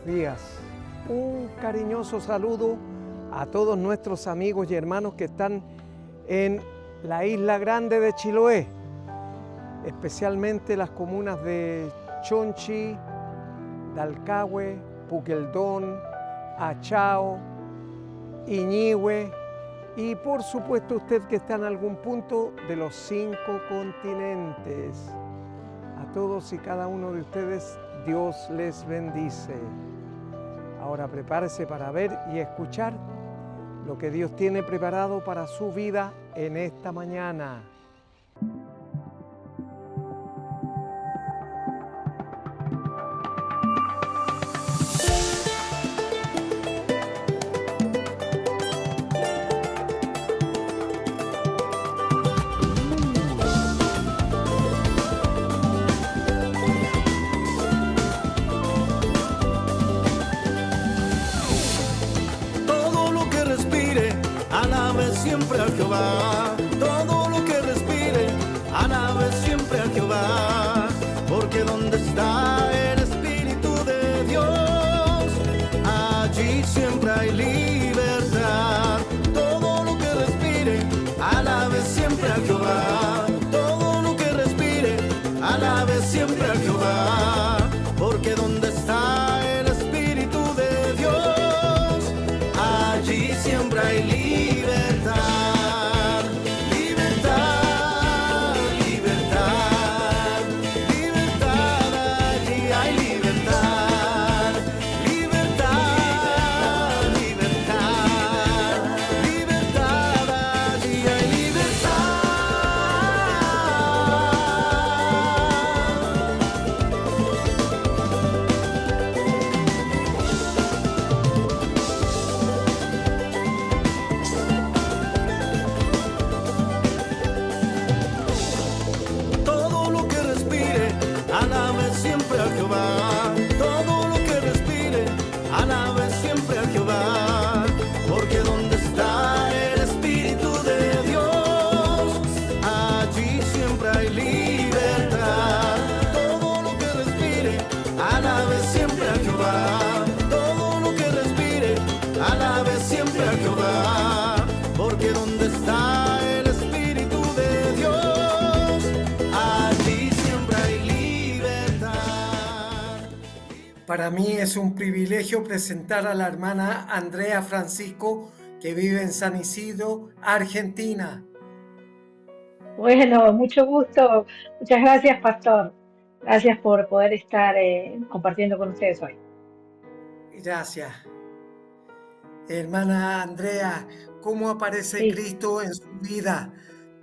buenos días. Un cariñoso saludo a todos nuestros amigos y hermanos que están en la isla grande de Chiloé, especialmente las comunas de Chonchi, Dalcahue, Puqueldón, Achao, Iñihue y por supuesto usted que está en algún punto de los 5 continentes. A todos y cada uno de ustedes Dios les bendice. Ahora prepárese para ver y escuchar lo que Dios tiene preparado para su vida en esta mañana. Siempre a Jehová, todo lo que respire, alabe siempre a Jehová, porque donde está el Espíritu de Dios, allí siempre hay libertad. Todo lo que respire, alabe siempre a Jehová, todo lo que respire, alabe siempre a Jehová, porque donde está el Espíritu de Dios, allí siempre hay libertad. Para mí es un privilegio presentar a la hermana Andrea Francisco, que vive en San Isidro, Argentina. Bueno, mucho gusto. Muchas gracias, Pastor. Gracias por poder estar compartiendo con ustedes hoy. Gracias. Hermana Andrea, ¿cómo aparece Cristo en su vida?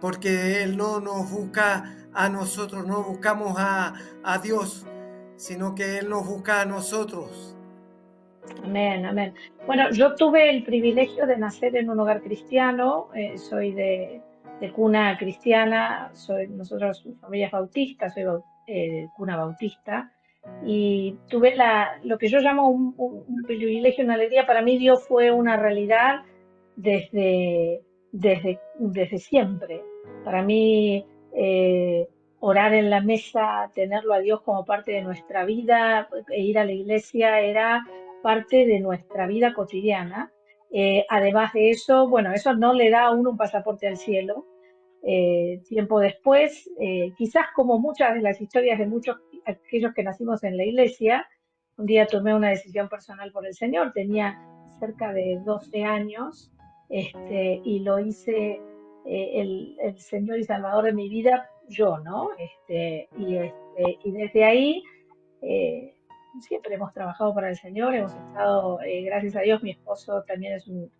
Porque Él no nos busca a nosotros, no buscamos a Dios, sino que Él nos busca a nosotros. Amén, amén. Bueno, yo tuve el privilegio de nacer en un hogar cristiano, soy de cuna cristiana, nosotros familias bautistas, soy cuna bautista, y tuve lo que yo llamo un privilegio, una alegría. Para mí Dios fue una realidad desde siempre. Para mí orar en la mesa, tenerlo a Dios como parte de nuestra vida, e ir a la iglesia era parte de nuestra vida cotidiana. Además de eso, bueno, eso no le da a uno un pasaporte al cielo. Tiempo después, quizás como muchas de las historias de muchos aquellos que nacimos en la iglesia, un día tomé una decisión personal por el Señor, tenía cerca de 12 años, y lo hice el Señor y Salvador de mi vida, yo, ¿no? Y desde ahí siempre hemos trabajado para el Señor, hemos estado, gracias a Dios, mi esposo también es un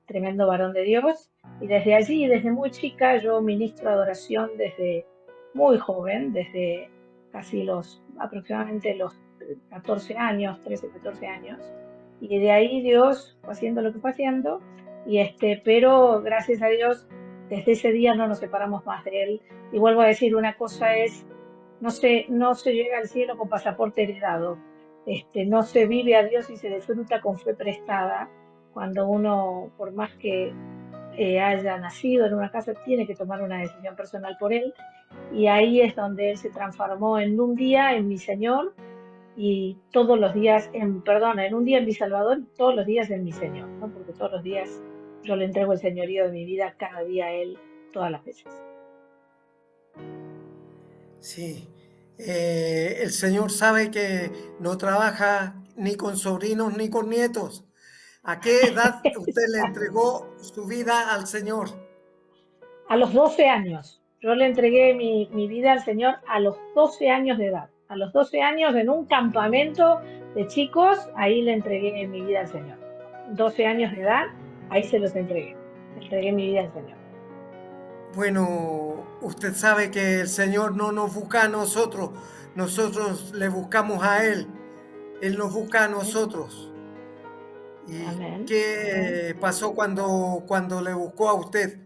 tremendo varón de Dios, y desde allí, desde muy chica, yo ministro adoración desde muy joven, desde casi aproximadamente los 14 años, 13, 14 años, y de ahí Dios fue haciendo lo que fue haciendo, pero gracias a Dios, desde ese día no nos separamos más de Él. Y vuelvo a decir, una cosa es, no se llega al cielo con pasaporte heredado, no se vive a Dios y se disfruta con fe prestada. Cuando uno, por más que haya nacido en una casa, tiene que tomar una decisión personal por Él. Y ahí es donde Él se transformó en un día en mi Señor, y todos los días, en un día en mi Salvador y todos los días en mi Señor, ¿no? Porque todos los días yo le entrego el señorío de mi vida cada día a Él, todas las veces. Sí, el Señor sabe que no trabaja ni con sobrinos ni con nietos. ¿A qué edad usted le entregó su vida al Señor? A los 12 años, yo le entregué mi vida al Señor a los 12 años de edad. A los 12 años en un campamento de chicos, ahí le entregué mi vida al Señor. 12 años de edad, ahí se los entregué. Le entregué mi vida al Señor. Bueno, usted sabe que el Señor no nos busca a nosotros, nosotros le buscamos a Él, Él nos busca a Amén, nosotros. ¿Y amén, amén. qué pasó cuando le buscó a usted?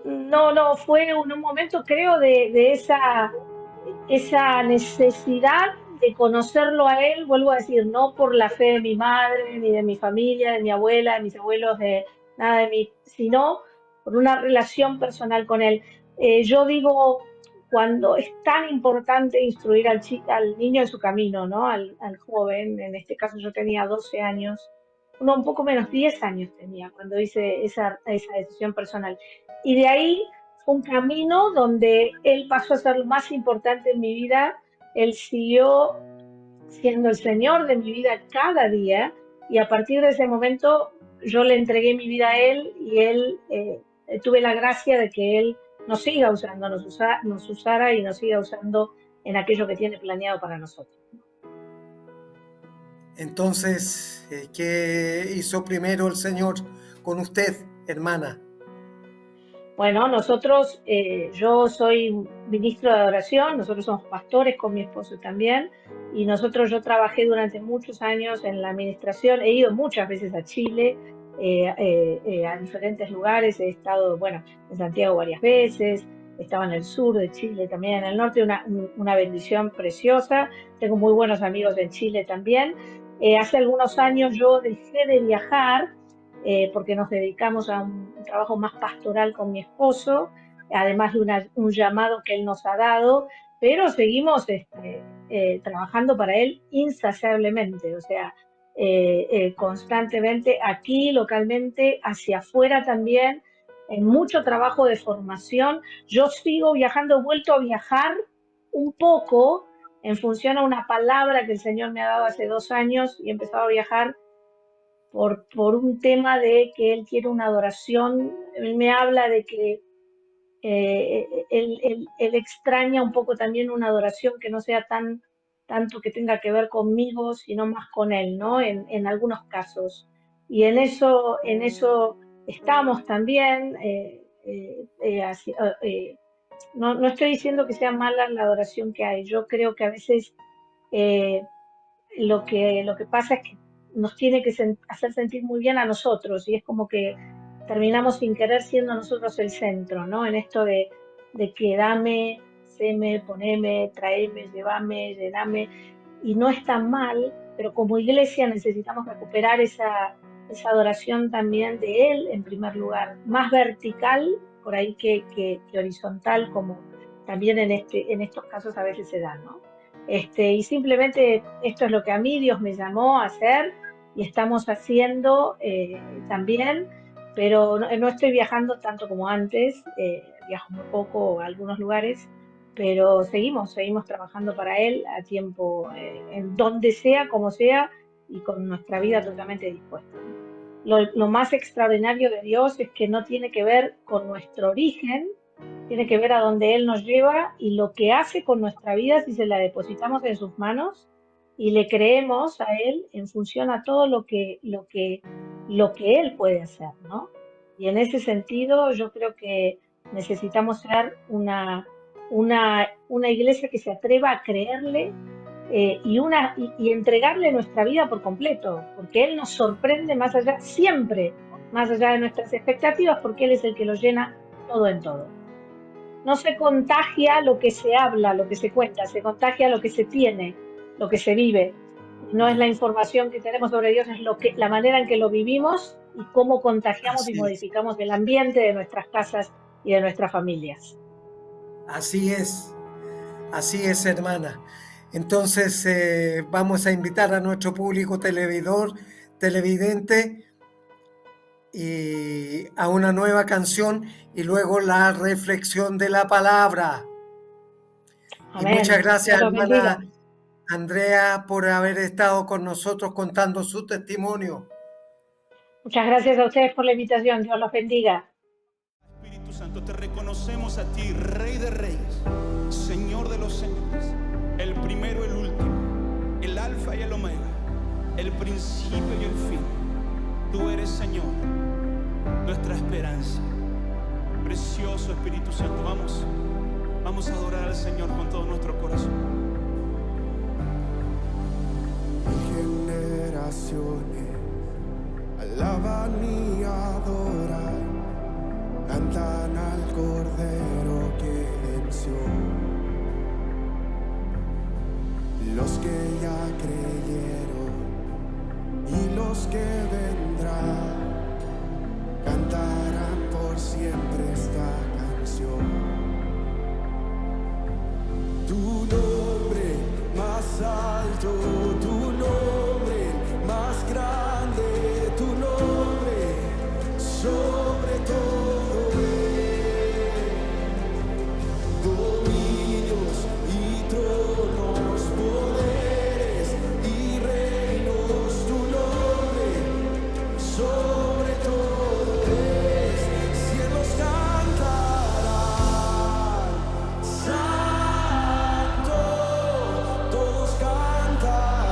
No, no, fue un momento, creo, de esa necesidad de conocerlo a él, vuelvo a decir, no por la fe de mi madre, ni de mi familia, de mi abuela, de mis abuelos, de nada de mí, sino por una relación personal con él. Yo digo, cuando es tan importante instruir al niño en su camino, ¿no? Al joven, en este caso yo tenía 12 años, no, un poco menos, 10 años tenía cuando hice esa decisión personal. Y de ahí fue un camino donde él pasó a ser lo más importante en mi vida. Él siguió siendo el Señor de mi vida cada día y a partir de ese momento yo le entregué mi vida a él y él tuve la gracia de que él nos siga usando, nos usara y nos siga usando en aquello que tiene planeado para nosotros. Entonces, ¿qué hizo primero el Señor con usted, hermana? Bueno, nosotros, yo soy ministro de adoración, nosotros somos pastores con mi esposo también, y yo trabajé durante muchos años en la administración, he ido muchas veces a Chile, a diferentes lugares, he estado, bueno, en Santiago varias veces, estaba en el sur de Chile también, en el norte, una bendición preciosa, tengo muy buenos amigos en Chile también. Hace algunos años yo dejé de viajar porque nos dedicamos a un trabajo más pastoral con mi esposo, además de un llamado que él nos ha dado, pero seguimos trabajando para él insaciablemente, o sea, constantemente aquí, localmente, hacia afuera también, en mucho trabajo de formación. Yo sigo viajando, he vuelto a viajar un poco en función a una palabra que el Señor me ha dado hace 2 años y he empezado a viajar por un tema de que él quiere una adoración. Él me habla de que él extraña un poco también una adoración que no sea tanto que tenga que ver conmigo, sino más con él, ¿no? En algunos casos. Y en eso estamos también. No, no estoy diciendo que sea mala la adoración que hay. Yo creo que a veces eh, lo que pasa es que nos tiene que hacer sentir muy bien a nosotros y es como que terminamos sin querer siendo nosotros el centro, ¿no? En esto de que dame, seme, poneme, traeme, llévame, llename, y no es tan mal, pero como iglesia necesitamos recuperar esa adoración también de Él en primer lugar, más vertical por ahí que horizontal, como también en estos casos a veces se da, ¿no? Y simplemente esto es lo que a mí Dios me llamó a hacer y estamos haciendo también, pero no estoy viajando tanto como antes, viajo muy poco a algunos lugares, pero seguimos trabajando para Él a tiempo, en donde sea, como sea, y con nuestra vida totalmente dispuesta, ¿no? Lo más extraordinario de Dios es que no tiene que ver con nuestro origen, tiene que ver a dónde Él nos lleva y lo que hace con nuestra vida si se la depositamos en sus manos y le creemos a Él en función a todo lo que Él puede hacer, ¿no? Y en ese sentido yo creo que necesitamos ser una iglesia que se atreva a creerle y entregarle nuestra vida por completo, porque Él nos sorprende más allá, siempre más allá de nuestras expectativas, porque Él es el que lo llena todo en todo. No se contagia lo que se habla, lo que se cuenta, se contagia lo que se tiene, lo que se vive. No es la información que tenemos sobre Dios, es la manera en que lo vivimos y cómo contagiamos y Así es, modificamos el ambiente de nuestras casas y de nuestras familias. así es, así es, hermana. Entonces vamos a invitar a nuestro público televidente y a una nueva canción y luego la reflexión de la palabra. Y Amén. muchas gracias, Dios los bendiga. hermana Andrea, por haber estado con nosotros contando su testimonio. Muchas gracias a ustedes por la invitación. Dios los bendiga. Espíritu Santo, te reconocemos a ti, Rey de Reyes, Señor de los Señores, el primero, el último, el Alfa y el Omega, el principio y el fin. Tú eres, Señor, nuestra esperanza. Precioso Espíritu Santo, vamos a adorar al Señor con todo nuestro corazón. Generaciones alaban y adoran, cantan al Cordero que venció. Los que ya creyeron y los que vendrán cantarán por siempre esta canción. Tu nombre más alto, tu nombre más grande, tu nombre sobre todo es. Dominios y tronos, poderes y reinos, tu nombre sobre todo es. Cielos cantarán, santo, todos cantarán.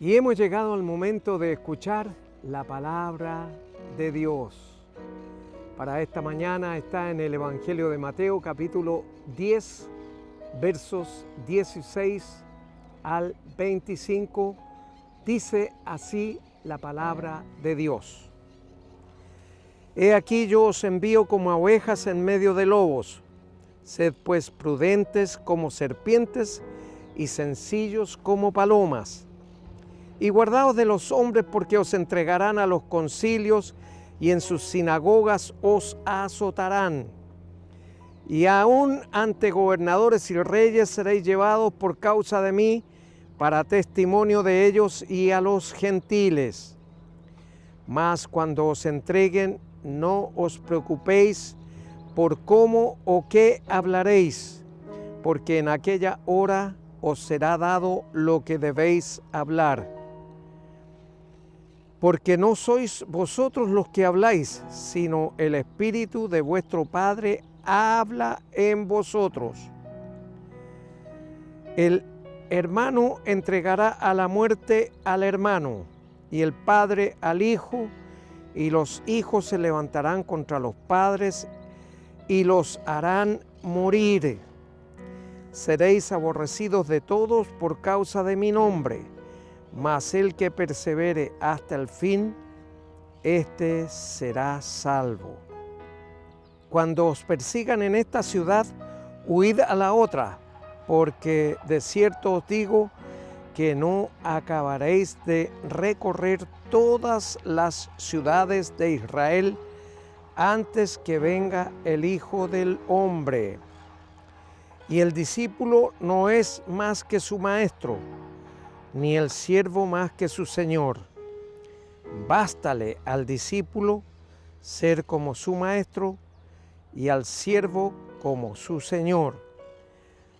Y hemos llegado al momento de escuchar la palabra de Dios. Para esta mañana está en el Evangelio de Mateo, capítulo 10, versos 16 al 25. Dice así la palabra de Dios. He aquí yo os envío como a ovejas en medio de lobos. Sed pues prudentes como serpientes y sencillos como palomas. Y guardaos de los hombres, porque os entregarán a los concilios y en sus sinagogas os azotarán. Y aún ante gobernadores y reyes seréis llevados por causa de mí, para testimonio de ellos y a los gentiles. Mas cuando os entreguen, no os preocupéis por cómo o qué hablaréis, porque en aquella hora os será dado lo que debéis hablar. Porque no sois vosotros los que habláis, sino el Espíritu de vuestro Padre habla en vosotros. El hermano entregará a la muerte al hermano, y el padre al hijo, y los hijos se levantarán contra los padres y los harán morir. Seréis aborrecidos de todos por causa de mi nombre, mas el que persevere hasta el fin, éste será salvo. Cuando os persigan en esta ciudad, huid a la otra, porque de cierto os digo que no acabaréis de recorrer todas las ciudades de Israel antes que venga el Hijo del Hombre. Y el discípulo no es más que su maestro, ni el siervo más que su señor. Bástale al discípulo ser como su maestro y al siervo como su señor.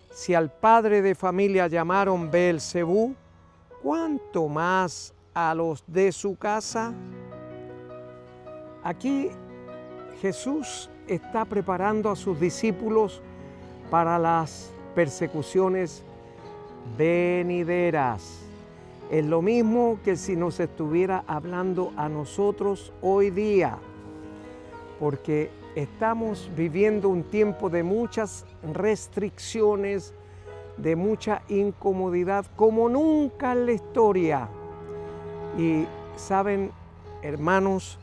Si al padre de familia llamaron Beelzebú, ¿cuánto más a los de su casa? Aquí Jesús está preparando a sus discípulos para las persecuciones venideras. Es lo mismo que si nos estuviera hablando a nosotros hoy día, porque estamos viviendo un tiempo de muchas restricciones, de mucha incomodidad, como nunca en la historia. Y saben, hermanos,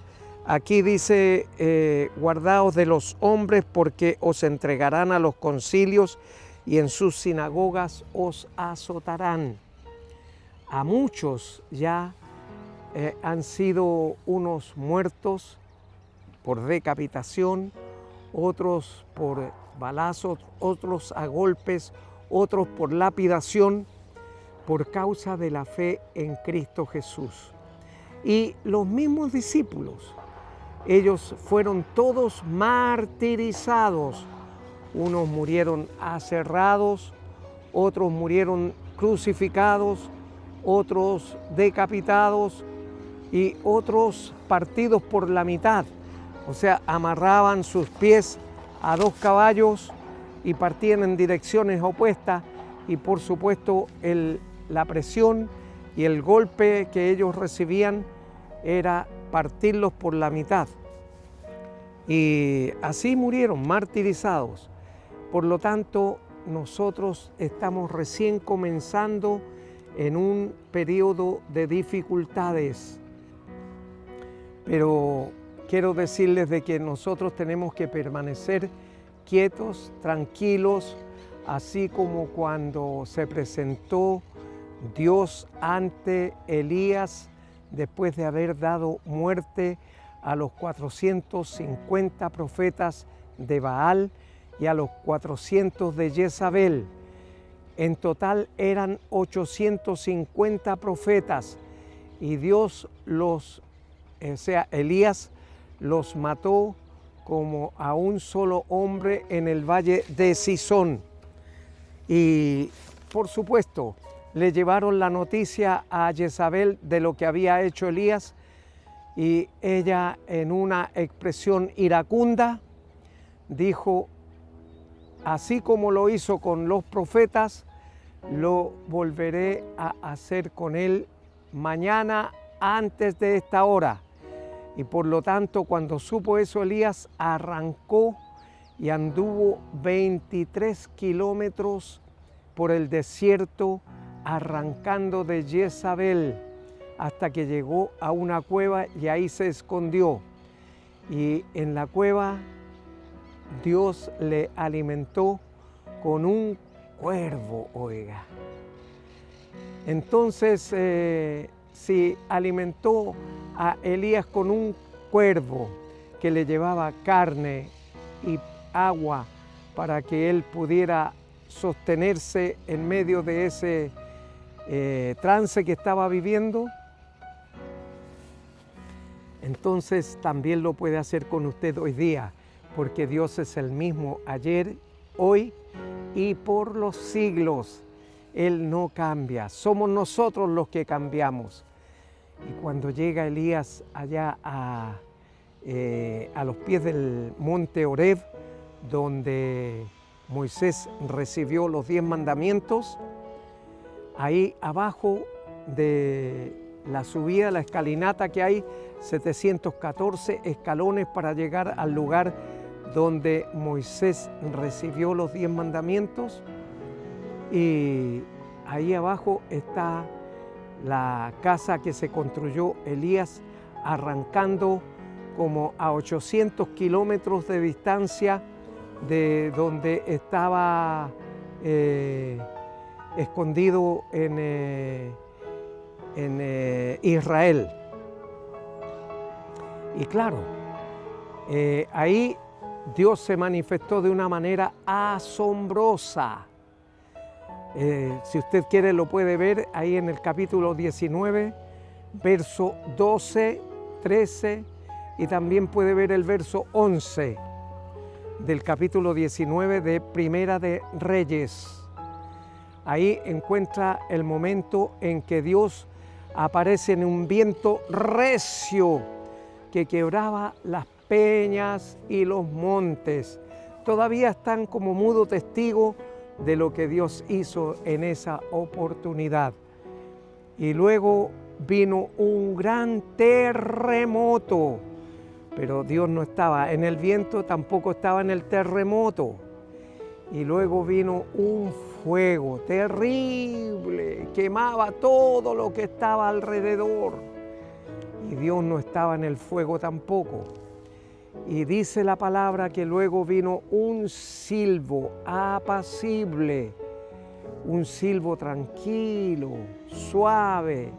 aquí dice, guardaos de los hombres, porque os entregarán a los concilios y en sus sinagogas os azotarán. A muchos ya han sido unos muertos por decapitación, otros por balazos, otros a golpes, otros por lapidación, por causa de la fe en Cristo Jesús. Y los mismos discípulos, ellos fueron todos martirizados. Unos murieron aserrados, otros murieron crucificados, otros decapitados y otros partidos por la mitad. O sea, amarraban sus pies a dos caballos y partían en direcciones opuestas, y por supuesto la presión y el golpe que ellos recibían era partirlos por la mitad. Y así murieron, martirizados. Por lo tanto, nosotros estamos recién comenzando en un periodo de dificultades. Pero quiero decirles de que nosotros tenemos que permanecer quietos, tranquilos, así como cuando se presentó Dios ante Elías después de haber dado muerte a los 450 profetas de Baal y a los 400 de Jezabel. En total eran 850 profetas y Dios Elías los mató como a un solo hombre en el valle de Cisón. Y por supuesto, le llevaron la noticia a Jezabel de lo que había hecho Elías, y ella, en una expresión iracunda, dijo: así como lo hizo con los profetas, lo volveré a hacer con él mañana antes de esta hora. Y por lo tanto, cuando supo eso, Elías arrancó y anduvo 23 kilómetros por el desierto, arrancando de Jezabel, hasta que llegó a una cueva y ahí se escondió. Y en la cueva Dios le alimentó con un cuervo, oiga. Entonces, si alimentó a Elías con un cuervo que le llevaba carne y agua para que él pudiera sostenerse en medio de ese trance que estaba viviendo, entonces también lo puede hacer con usted hoy día, porque Dios es el mismo ayer, hoy y por los siglos. Él no cambia, somos nosotros los que cambiamos. Y cuando llega Elías allá a los pies del monte Horeb, donde Moisés recibió los 10 mandamientos, ahí abajo de la subida, la escalinata que hay, 714 escalones para llegar al lugar donde Moisés recibió los 10 mandamientos, y ahí abajo está la casa que se construyó Elías, arrancando como a 800 kilómetros de distancia de donde estaba escondido en Israel. Y claro, ahí Dios se manifestó de una manera asombrosa. Si usted quiere lo puede ver ahí en el capítulo 19, verso 12, 13 y también puede ver el verso 11 del capítulo 19 de Primera de Reyes. Ahí encuentra el momento en que Dios aparece en un viento recio que quebraba las peñas y los montes. Todavía están como mudo testigo de lo que Dios hizo en esa oportunidad. Y luego vino un gran terremoto, pero Dios no estaba en el viento, tampoco estaba en el terremoto. Y luego vino un fuego terrible, quemaba todo lo que estaba alrededor. Y Dios no estaba en el fuego tampoco. Y dice la palabra que luego vino un silbo apacible, un silbo tranquilo, suave.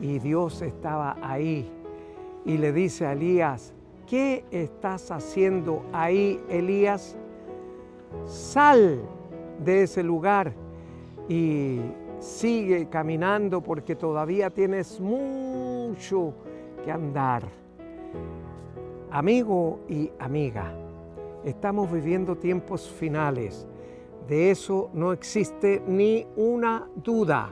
Y Dios estaba ahí y le dice a Elías: ¿qué estás haciendo ahí, Elías? Sal de ese lugar y sigue caminando porque todavía tienes mucho que andar. Amigo y amiga, estamos viviendo tiempos finales. De eso no existe ni una duda.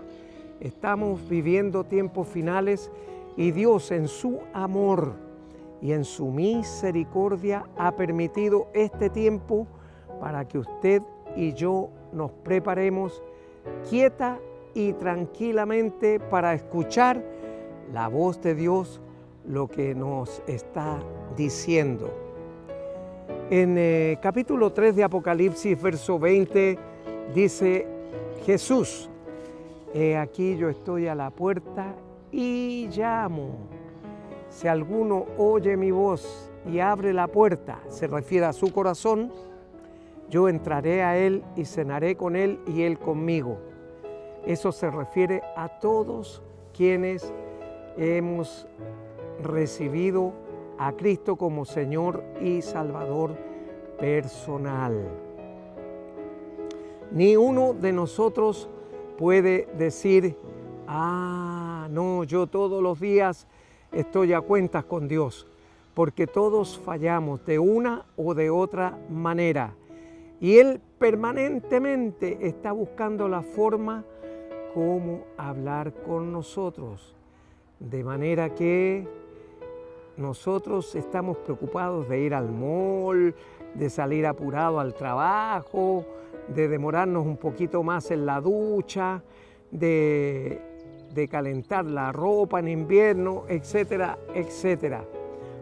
Estamos viviendo tiempos finales y Dios en su amor y en su misericordia ha permitido este tiempo para que usted y yo nos preparemos quieta y tranquilamente para escuchar la voz de Dios, lo que nos está diciendo. En capítulo 3 de Apocalipsis, verso 20, dice Jesús: he aquí yo estoy a la puerta y llamo. Si alguno oye mi voz y abre la puerta, se refiere a su corazón, yo entraré a él y cenaré con él y él conmigo. Eso se refiere a todos quienes hemos recibido a Cristo como Señor y Salvador personal. Ni uno de nosotros puede decir: ah, no, yo todos los días estoy a cuentas con Dios, porque todos fallamos de una o de otra manera. Y Él permanentemente está buscando la forma como hablar con nosotros, de manera que nosotros estamos preocupados de ir al mall, de salir apurado al trabajo, de demorarnos un poquito más en la ducha, de de calentar la ropa en invierno, etcétera, etcétera.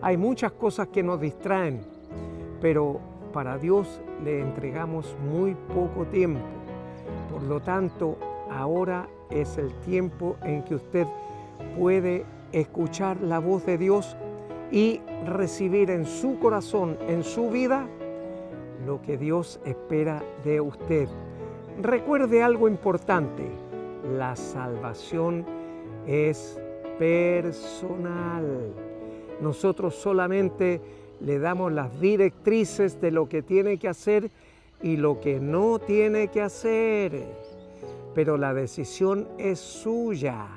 Hay muchas cosas que nos distraen, pero para Dios le entregamos muy poco tiempo. Por lo tanto, ahora es el tiempo en que usted puede escuchar la voz de Dios y recibir en su corazón, en su vida, lo que Dios espera de usted. Recuerde algo importante: la salvación es personal. Nosotros solamente le damos las directrices de lo que tiene que hacer y lo que no tiene que hacer, pero la decisión es suya.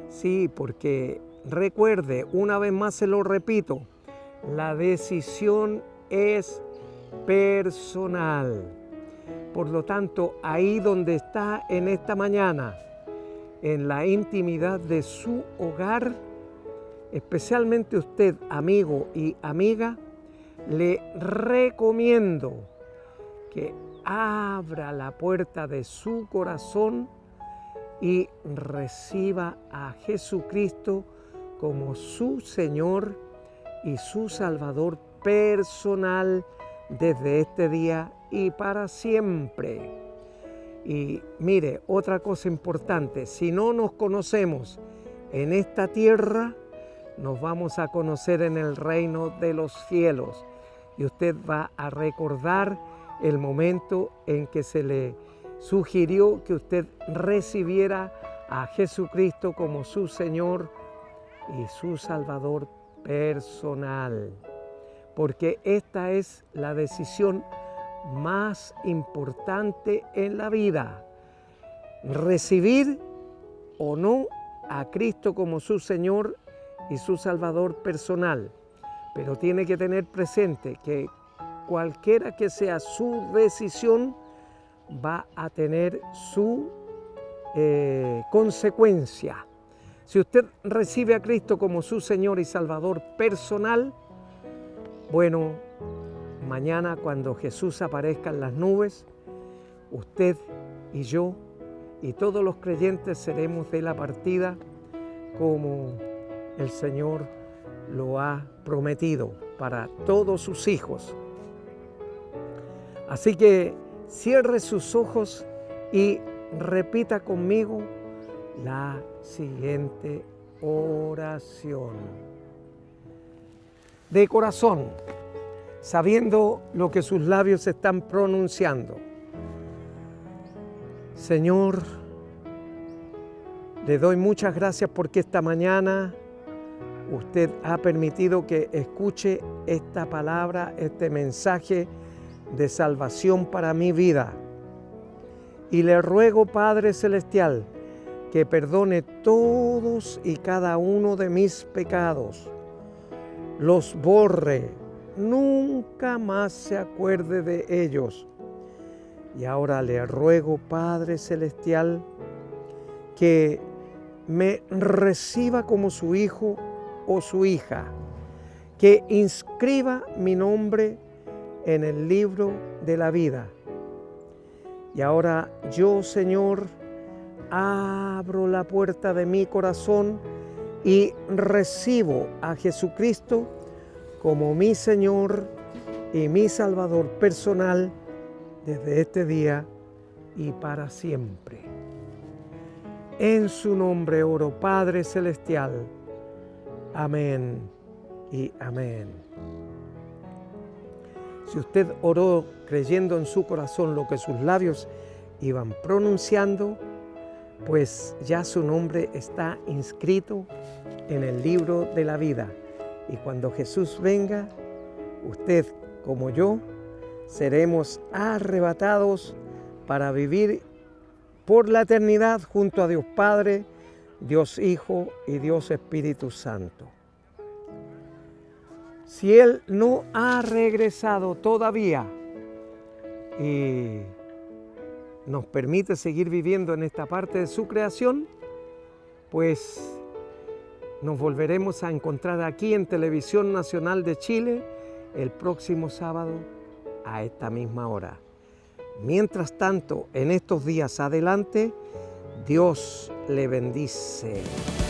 Sí, porque recuerde, una vez más se lo repito, la decisión es personal. Por lo tanto, ahí donde está en esta mañana, en la intimidad de su hogar, especialmente usted, amigo y amiga, le recomiendo que abra la puerta de su corazón y reciba a Jesucristo como su Señor y su Salvador personal desde este día y para siempre. Y mire, otra cosa importante: si no nos conocemos en esta tierra, nos vamos a conocer en el reino de los cielos, y usted va a recordar el momento en que se le sugirió que usted recibiera a Jesucristo como su Señor y su Salvador personal, porque esta es la decisión más importante en la vida: recibir o no a Cristo como su Señor y su Salvador personal. Pero tiene que tener presente que cualquiera que sea su decisión, va a tener su consecuencia. Si usted recibe a Cristo como su Señor y Salvador personal, bueno, mañana cuando Jesús aparezca en las nubes, usted y yo y todos los creyentes seremos de la partida como el Señor lo ha prometido para todos sus hijos. Así que cierre sus ojos y repita conmigo la siguiente oración. De corazón, sabiendo lo que sus labios están pronunciando. Señor, le doy muchas gracias porque esta mañana usted ha permitido que escuche esta palabra, este mensaje de salvación para mi vida. Y le ruego, Padre Celestial, que perdone todos y cada uno de mis pecados, los borre, nunca más se acuerde de ellos. Y ahora le ruego, Padre Celestial, que me reciba como su hijo o su hija, que inscriba mi nombre en el libro de la vida. Y ahora yo, Señor, abro la puerta de mi corazón y recibo a Jesucristo como mi Señor y mi Salvador personal desde este día y para siempre. En su nombre oro, Padre Celestial. Amén y amén. Si usted oró creyendo en su corazón lo que sus labios iban pronunciando, pues ya su nombre está inscrito en el libro de la vida. Y cuando Jesús venga, usted como yo seremos arrebatados para vivir por la eternidad junto a Dios Padre, Dios Hijo y Dios Espíritu Santo. Si Él no ha regresado todavía y nos permite seguir viviendo en esta parte de su creación, pues nos volveremos a encontrar aquí en Televisión Nacional de Chile el próximo sábado a esta misma hora. Mientras tanto, en estos días adelante, Dios le bendice.